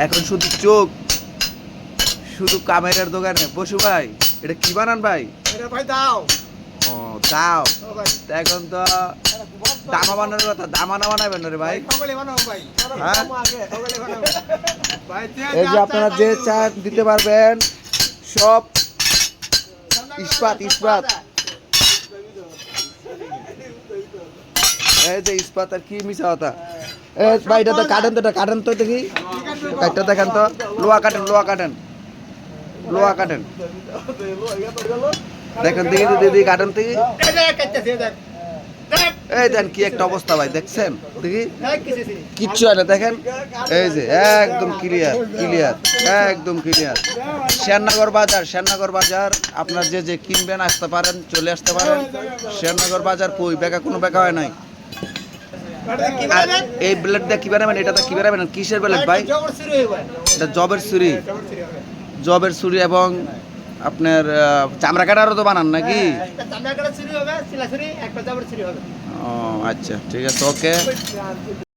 এখন শুধু চোখ, শুধু ক্যামেরার দোকানে। বসু ভাই এটা কি বানান ভাই? এটা ভাই দাও। ও দাও। ও ভাই এখন তো দামা বানানোর কথা, দামানা বানাবেন রে ভাই। সকালে বানাও ভাই। হ্যাঁ? সকালে বানাও ভাই। এই যে আপনারা যে চা দিতে পারবেন সব ইস্পাত ইস্পাত। এই যে ইস্পাত আর কি মিশা কথা। ভাই এটা তো কাটেন, তো এটা কাটেন তো দেখি, একটা দেখেন তো। লোহা কাটেন, লোহা কাটেন, লোহা কাটেন দেখেন দেখি, দিদি কাটেন দেখি। এই দেন কি একটা অবস্থা ভাই, দেখছেন দেখি কিচ্ছু হয় না দেখেন। এই যে একদম ক্লিয়ার ক্লিয়ার, একদম ক্লিয়ার। শ্যামনগর বাজার, শ্যামনগর বাজার আপনার যে যে কিনবেন আসতে পারেন, চলে আসতে পারেন। শ্যামনগর বাজার কই বেকা, কোনো বেকা হয় নাই। আর এই ব্লেড দিয়ে কি বানাবেন? এটা কি বানাবেন? কিসের ব্লেড ভাই? এটা জবের ছুরি, জবের ছুরি। এবং আপনার চামড়া কাটারও তো বানান নাকি? ও আচ্ছা, ঠিক আছে, ওকে।